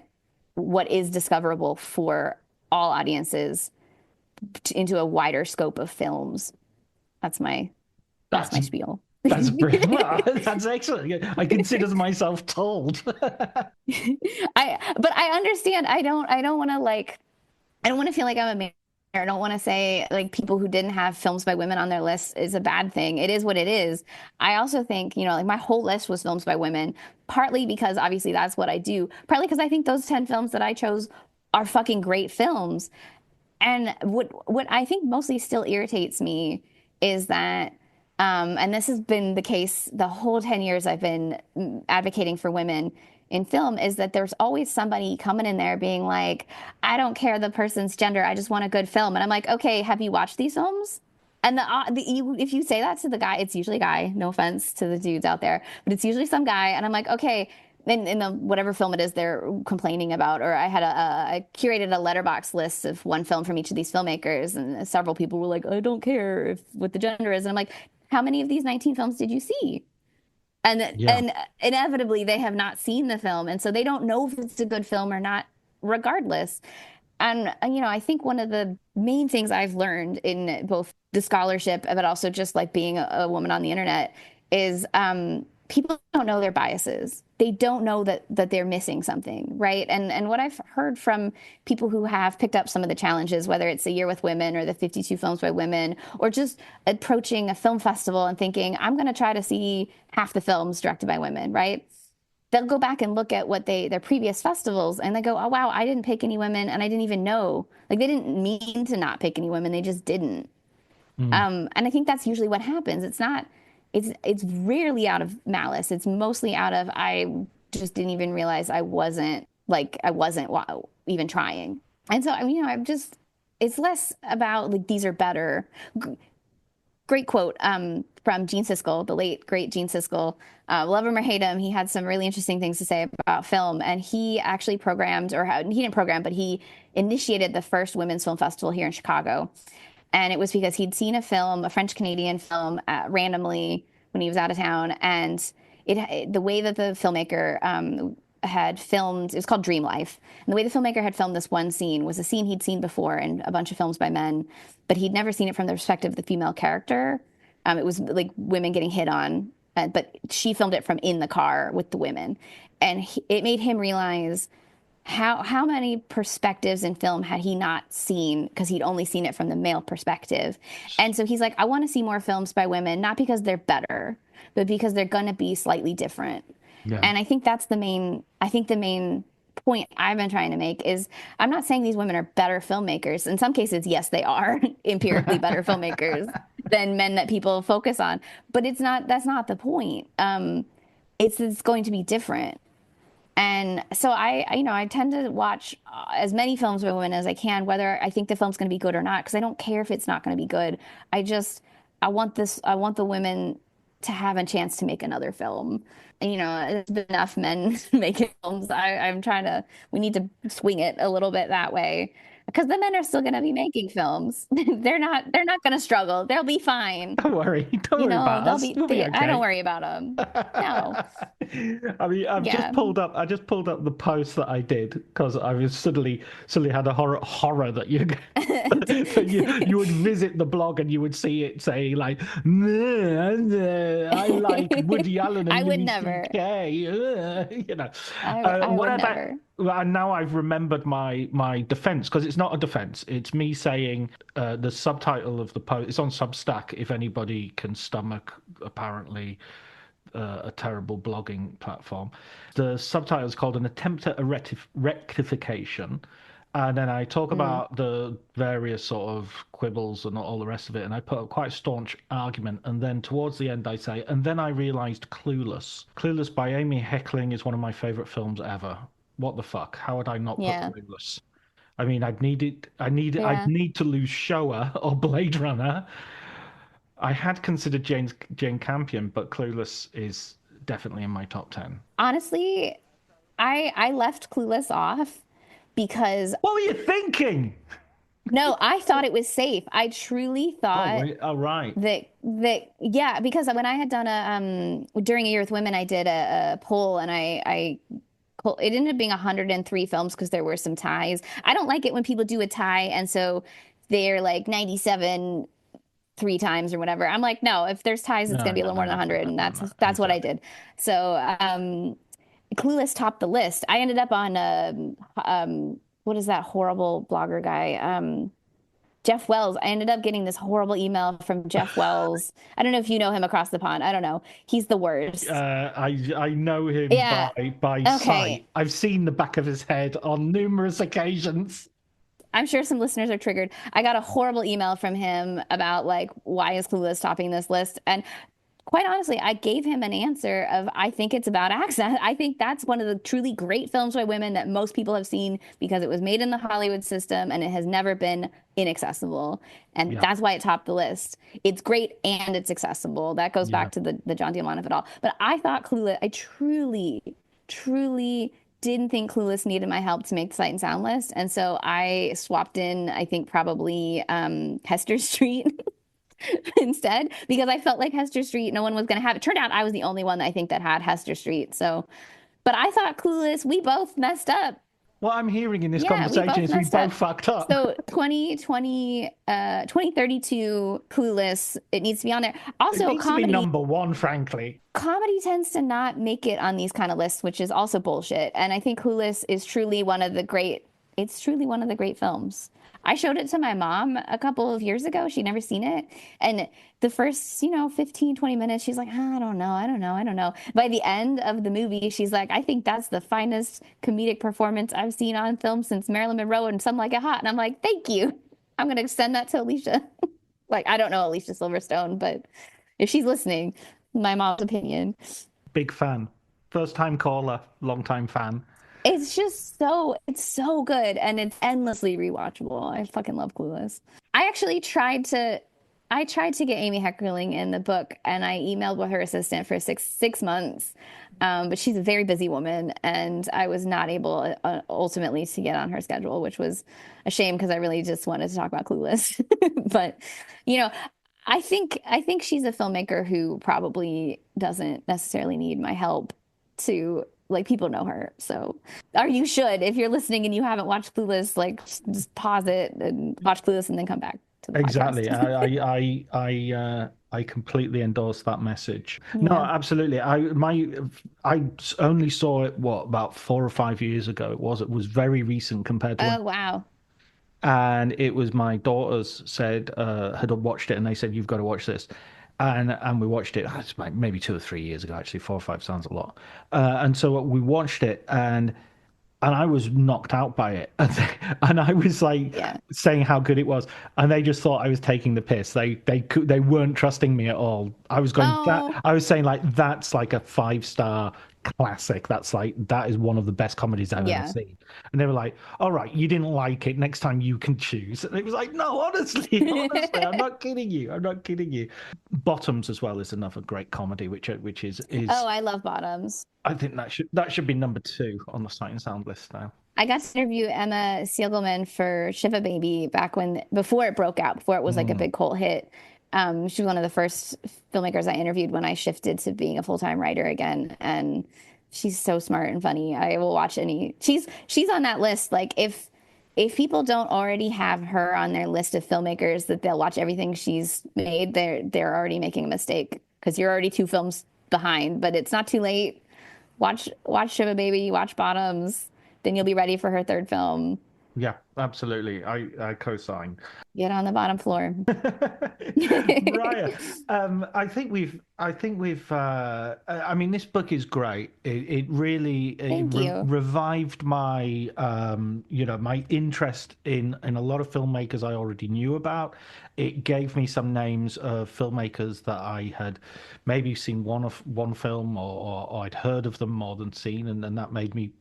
what is discoverable for all audiences into a wider scope of films. That's my spiel. That's brilliant. Well, that's excellent. I consider myself told. But I understand. I don't want to feel like I'm a man. I don't want to say, like, people who didn't have films by women on their list is a bad thing. It is what it is. I also think, like, my whole list was films by women, partly because obviously that's what I do, partly because I think those 10 films that I chose are fucking great films. And what I think mostly still irritates me is that, and this has been the case the whole 10 years I've been advocating for women in film, is that there's always somebody coming in there being like, I don't care the person's gender, I just want a good film. And I'm like, okay, have you watched these films? And if you say that to the guy, it's usually a guy, no offense to the dudes out there, but it's usually some guy. And I'm like, okay, in the whatever film it is they're complaining about, or I curated a letterbox list of one film from each of these filmmakers, and several people were like, I don't care what the gender is. And I'm like, how many of these 19 films did you see? And inevitably they have not seen the film, and so they don't know if it's a good film or not, regardless. And I think one of the main things I've learned in both the scholarship, but also just like being a woman on the internet, is people don't know their biases. They don't know that they're missing something, right? And what I've heard from people who have picked up some of the challenges, whether it's A Year with Women or the 52 Films by Women, or just approaching a film festival and thinking, I'm going to try to see half the films directed by women, right? They'll go back and look at their previous festivals, and they go, oh, wow, I didn't pick any women, and I didn't even know. Like, they didn't mean to not pick any women. They just didn't. And I think that's usually what happens. It's rarely out of malice. It's mostly out of, I just didn't even realize I wasn't even trying. And so, it's less about, like, these are better. Great quote from Gene Siskel, the late, great Gene Siskel. Love him or hate him, he had some really interesting things to say about film. And he actually he didn't program, but he initiated the first women's film festival here in Chicago. And it was because he'd seen a French-Canadian film, randomly when he was out of town. And the way that the filmmaker had filmed, it was called Dream Life. And the way the filmmaker had filmed this one scene was a scene he'd seen before in a bunch of films by men, but he'd never seen it from the perspective of the female character. It was like women getting hit on, but she filmed it from in the car with the women. And it made him realize how many perspectives in film had he not seen, because he'd only seen it from the male perspective. And so he's like, I want to see more films by women, not because they're better, but because they're going to be slightly different. Yeah. And I think that's the main point I've been trying to make is I'm not saying these women are better filmmakers. In some cases, yes, they are empirically better filmmakers than men that people focus on. But that's not the point. It's going to be different. And so I tend to watch as many films with women as I can, whether I think the film's going to be good or not, because I don't care if it's not going to be good. I want the women to have a chance to make another film. And, there's been enough men making films. We need to swing it a little bit that way, because the men are still going to be making films. They're not going to struggle. They'll be fine. Don't worry about us. We'll be okay. I don't worry about them. No. I mean, I just pulled up the post that I did, because I was suddenly had a horror that you would visit the blog and you would see it say like, I like Woody Allen and I would Louis never. CK, I would never. And now I've remembered my defense, because it's not a defense. It's me saying the subtitle of the post. It's on Substack if anybody can stomach, apparently, a terrible blogging platform. The subtitle is called An Attempt at a Rectification. And then I talk about the various sort of quibbles and all the rest of it. And I put up quite a staunch argument. And then towards the end, I say, and then I realized Clueless. Clueless by Amy Heckerling is one of my favorite films ever. What the fuck? How would I not put Clueless? I mean, I'd need to lose Shoah or Blade Runner. I had considered Jane Campion, but Clueless is definitely in my top 10. Honestly, I left Clueless off because... What were you thinking? No, I thought it was safe. I truly thought... Oh, right. Yeah, because when I had done during A Year with Women, I did a poll, and it ended up being 103 films because there were some ties. I don't like it when people do a tie, and so they're like 97 3 times or whatever. I'm like, no, if there's ties, it's going to be a little more than 100, and that's what I did. So Clueless topped the list. I ended up on what is that horrible blogger guy? Jeff Wells. I ended up getting this horrible email from Jeff Wells. I don't know if you know him across the pond. I don't know. He's the worst. I know him by sight. I've seen the back of his head on numerous occasions. I'm sure some listeners are triggered. I got a horrible email from him about like, why is Clueless topping this list? And quite honestly, I gave him an answer of, I think it's about accent. I think that's one of the truly great films by women that most people have seen because it was made in the Hollywood system and it has never been inaccessible. And that's why it topped the list. It's great and it's accessible. That goes back to the John Diamond of it all. But I thought Clueless, I truly didn't think Clueless needed my help to make the Sight and Sound list. And so I swapped in, I think, probably Hester Street instead, because I felt like Hester Street, no one was going to have it. Turned out I was the only one that I think that had Hester Street. So, but I thought Clueless, we both messed up. What I'm hearing in this conversation is we both fucked up. So 2032 Clueless, it needs to be on there. Also, it needs to be number 1, frankly. Comedy tends to not make it on these kind of lists, which is also bullshit. And I think Clueless is truly one of the great films. I showed it to my mom a couple of years ago. She'd never seen it. And the first, 15, 20 minutes, she's like, I don't know. By the end of the movie, she's like, I think that's the finest comedic performance I've seen on film since Marilyn Monroe and Some Like It Hot. And I'm like, thank you. I'm going to send that to Alicia. Like, I don't know Alicia Silverstone, but if she's listening, my mom's opinion. Big fan. First time caller, long time fan. It's so good, and it's endlessly rewatchable. I fucking love Clueless. I actually tried to get Amy Heckerling in the book, and I emailed with her assistant for six months, but she's a very busy woman, and I was not able ultimately to get on her schedule, which was a shame because I really just wanted to talk about Clueless. But I think she's a filmmaker who probably doesn't necessarily need my help to. Like, people know her, so or you should. If you're listening and you haven't watched Clueless, like, just pause it and watch Clueless and then come back. to the Exactly. podcast. I completely endorse that message. No, Yeah. absolutely. I only saw it about 4 or 5 years ago. It was very recent compared to when. Oh, wow. And it was my daughters said had watched it, and they said you've got to watch this, and we watched it. It's like maybe 2 or 3 years ago, actually. 4 or 5 sounds a lot. And so we watched it, and I was knocked out by it, and I was like Yeah. saying how good it was, and they just thought I was taking the piss. They weren't trusting me at all. I was going that Oh, I was saying like that's like a 5-star classic. That is one of the best comedies I've ever yeah. seen. And they were like, "All right, you didn't like it. Next time you can choose." And it was like, "No, honestly, honestly, I'm not kidding you. I'm not kidding you." Bottoms as well is another great comedy, which is Oh, I love Bottoms. I think that should be number 2 on the Sight and Sound list now. I got to interview Emma Siegelman for Shiva Baby before it broke out, before it was like a Mm. big cult hit. She was one of the first filmmakers I interviewed when I shifted to being a full-time writer again. And she's so smart and funny. I will watch any. She's on that list. Like if people don't already have her on their list of filmmakers that they'll watch everything she's made, they're already making a mistake because you're already 2 films behind. But it's not too late. Watch Shiva Baby, watch Bottoms, then you'll be ready for her third film. Yeah, absolutely. I co-sign. Get on the bottom floor. Mariah, I mean, this book is great. It really Thank you. revived my my interest in a lot of filmmakers I already knew about. It gave me some names of filmmakers that I had maybe seen one film, or I'd heard of them more than seen, and then that made me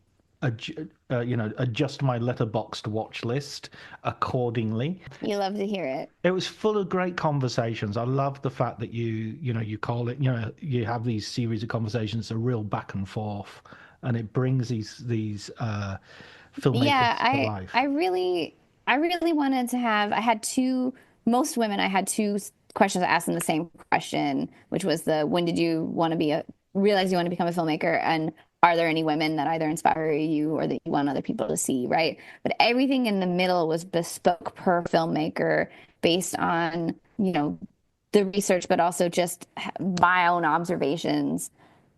adjust my letterboxed watch list accordingly. You love to hear it. It was full of great conversations. I love the fact that you call it, you have these series of conversations, a real back and forth, and it brings these Yeah, filmmakers to life. I really wanted to have. Most women, I had two questions. I asked them the same question, which was when did you want to realize you want to become a filmmaker? And are there any women that either inspire you or that you want other people to see, right? But everything in the middle was bespoke per filmmaker based on, the research, but also just my own observations.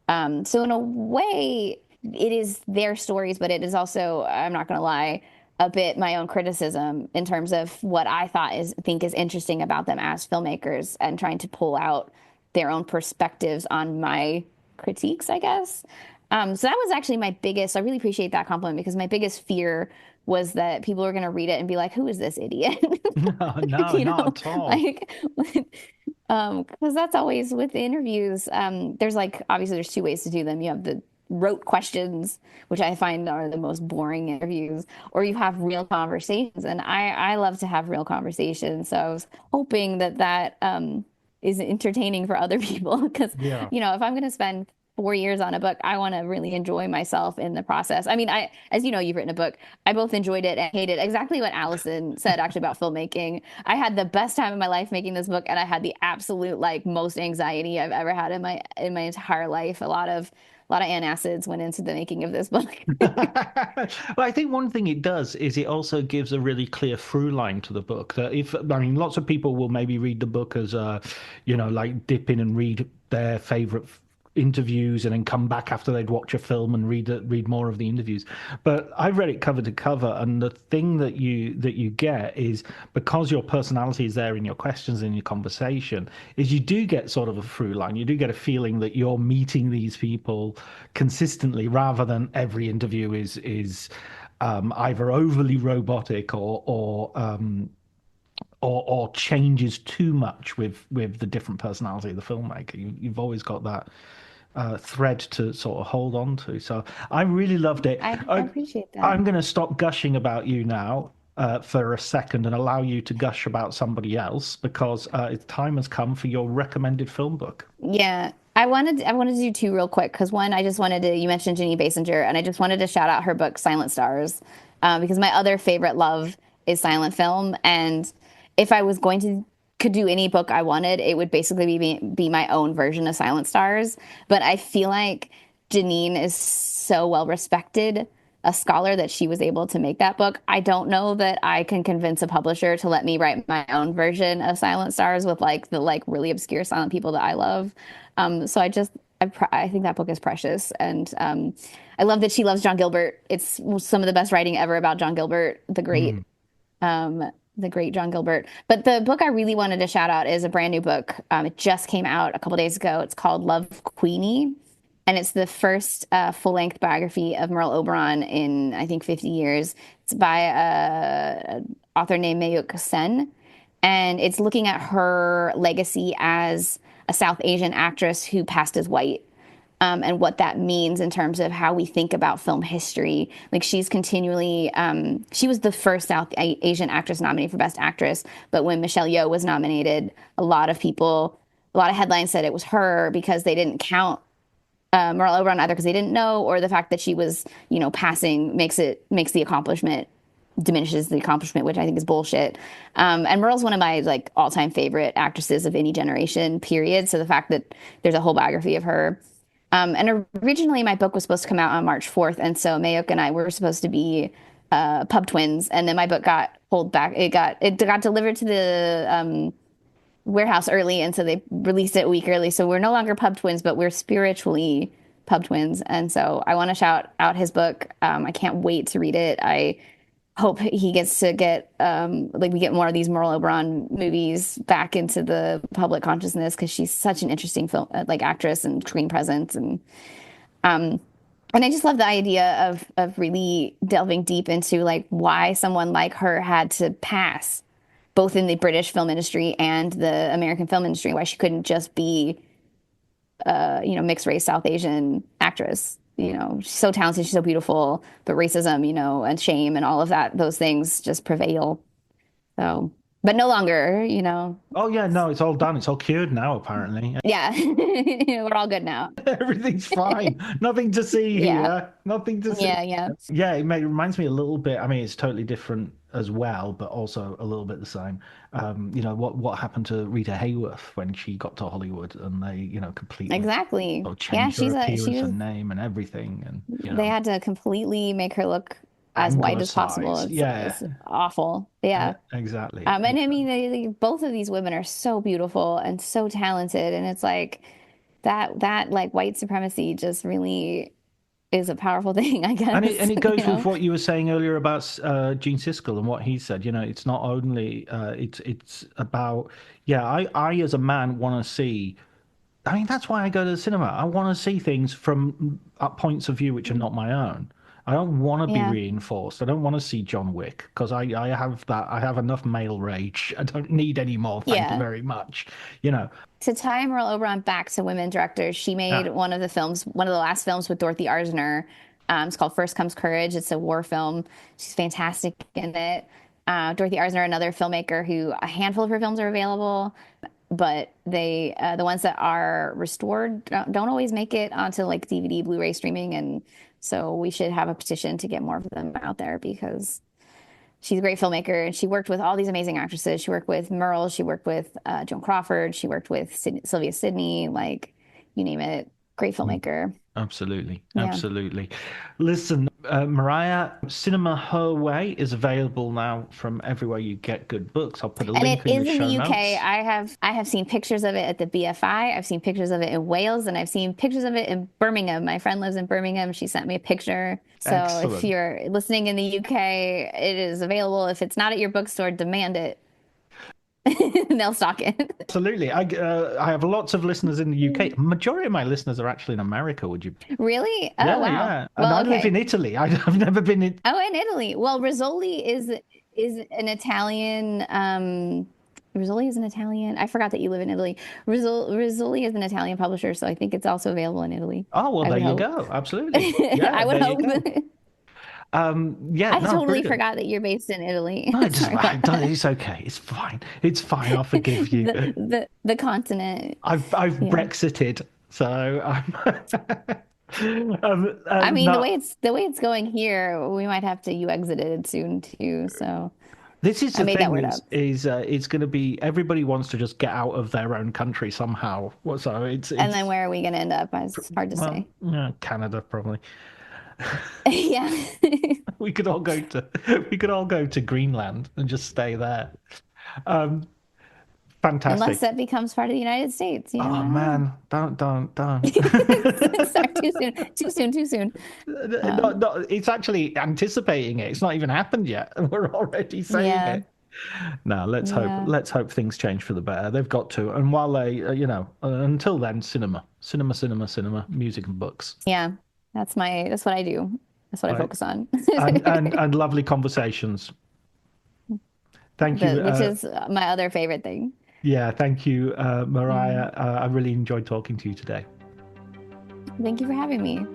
So in a way, it is their stories, but it is also, I'm not going to lie, a bit my own criticism in terms of what I think is interesting about them as filmmakers and trying to pull out their own perspectives on my critiques, I guess. So that was actually my biggest, I really appreciate that compliment because my biggest fear was that people were going to read it and be like, who is this idiot? No, no, not at all. Like, because that's always with interviews. There's obviously there's 2 ways to do them. You have the rote questions, which I find are the most boring interviews, or you have real conversations. And I love to have real conversations. So I was hoping that is entertaining for other people because, Yeah. if I'm going to spend 4 years on a book, I want to really enjoy myself in the process. I mean, as you know, you've written a book. I both enjoyed it and hated exactly what Allison said actually about filmmaking. I had the best time of my life making this book, and I had the absolute most anxiety I've ever had in my entire life. A lot of antacids went into the making of this book. Well, I think one thing it does is it also gives a really clear through line to the book. Lots of people will maybe read the book as dip in and read their favorite interviews and then come back after they'd watch a film and read more of the interviews. But I've read it cover to cover, and the thing that you get is, because your personality is there in your questions and your conversation, is you do get sort of a through line. You do get a feeling that you're meeting these people consistently, rather than every interview is either overly robotic or changes too much with the different personality of the filmmaker. You've always got that thread to sort of hold on to. So I really loved it. I appreciate that. I'm going to stop gushing about you now for a second and allow you to gush about somebody else, because time has come for your recommended film book. Yeah. I wanted to do 2 real quick because one, you mentioned Ginny Basinger, and I just wanted to shout out her book, Silent Stars, because my other favorite love is silent film. And if I was could do any book I wanted, it would basically be my own version of Silent Stars. But I feel like Janine is so well respected a scholar that she was able to make that book. I don't know that I can convince a publisher to let me write my own version of Silent Stars with like the like really obscure silent people that I love. So I think that book is precious, and I love that she loves John Gilbert. It's some of the best writing ever about John Gilbert, the great John Gilbert. But the book I really wanted to shout out is a brand new book. It just came out a couple days ago. It's called Love Queenie, and it's the first full-length biography of Merle Oberon in, I think, 50 years. It's by an author named Mayuk Sen, and it's looking at her legacy as a South Asian actress who passed as white. And what that means in terms of how we think about film history. Like she's continually, she was the first South Asian actress nominated for Best Actress. But when Michelle Yeoh was nominated, a lot of headlines said it was her because they didn't count Merle Oberon either because they didn't know, or the fact that she was, passing diminishes the accomplishment, which I think is bullshit. And Merle's one of my like all-time favorite actresses of any generation, period. So the fact that there's a whole biography of her. And originally my book was supposed to come out on March 4th. And so Mayuk and I were supposed to be pub twins. And then my book got pulled back. It got delivered to the warehouse early. And so they released it a week early. So we're no longer pub twins, but we're spiritually pub twins. And so I want to shout out his book. I can't wait to read it. I hope he gets to get we get more of these Merle Oberon movies back into the public consciousness, because she's such an interesting film actress and screen presence, and I just love the idea of really delving deep into like why someone like her had to pass both in the British film industry and the American film industry, why she couldn't just be mixed race South Asian actress. She's so talented, she's so beautiful, but racism, and shame and all of those things just prevail. So, but no longer, Oh yeah, no, it's all done. It's all cured now, apparently. Yeah, we're all good now. Everything's fine. Nothing to see here. Nothing to see. Yeah. Yeah, it reminds me a little bit. I mean, it's totally different as well, but also a little bit the same. What happened to Rita Hayworth when she got to Hollywood, and they, completely changed her appearance and name and everything, and they had to completely make her look as white as possible. It's awful. Yeah, exactly. And I mean, both of these women are so beautiful and so talented, and it's like that like white supremacy just really is a powerful thing, I guess. And it goes with what you were saying earlier about Gene Siskel and what he said. It's not only it's about I as a man want to see. I mean, that's why I go to the cinema. I want to see things from points of view which are not my own. I don't want to be reinforced. I don't want to see John Wick because I have that. I have enough male rage. I don't need any more. Thank you very much. To tie Merle Oberon back to women directors, she made one of the last films with Dorothy Arzner. It's called First Comes Courage. It's a war film. She's fantastic in it. Dorothy Arzner, another filmmaker who a handful of her films are available, but the ones that are restored don't always make it onto like DVD, Blu-ray streaming, and so we should have a petition to get more of them out there, because she's a great filmmaker, and she worked with all these amazing actresses. She worked with Merle, she worked with Joan Crawford, she worked with Sylvia Sidney, like you name it. Great filmmaker. Absolutely. Listen, Mariah, Cinema Her Way is available now from everywhere you get good books. I'll put a link in the show notes. And it is in the UK. I have seen pictures of it at the BFI. I've seen pictures of it in Wales, and I've seen pictures of it in Birmingham. My friend lives in Birmingham. She sent me a picture. So Excellent. If you're listening in the UK, it is available. If it's not at your bookstore, demand it. They'll stock it. Absolutely. I have lots of listeners in the UK. Majority of my listeners are actually in America. Would you? Really? Oh, wow. Yeah. And I live in Italy. I've never been in. Oh, in Italy. Well, Rizzoli is an Italian. Rizzoli is an Italian. I forgot that you live in Italy. Rizzoli is an Italian publisher, so I think it's also available in Italy. Oh, well, there you go. Absolutely. Yeah, I would hope. I totally brilliant. Forgot that you're based in Italy. No, it's okay. It's fine. It's fine. I'll forgive you. The continent. I've Brexited, so I mean, the way it's going here, we might have to exit it soon too. So this is the thing is it's going to be everybody wants to just get out of their own country somehow. So it's and then where are we going to end up? It's hard to say. Yeah, Canada probably. Yeah. We could all go to Greenland and just stay there. Fantastic. Unless that becomes part of the United States. You know, Oh man, don't. Sorry, too soon. No, it's actually anticipating it. It's not even happened yet, and we're already saying Yeah. it. No, let's Yeah. hope things change for the better. They've got to, and while they, until then, cinema, music and books, Yeah. That's what I do. That's what I right? focus on. and lovely conversations. Thank you. Which is my other favorite thing. Yeah, thank you, Marya. I really enjoyed talking to you today. Thank you for having me.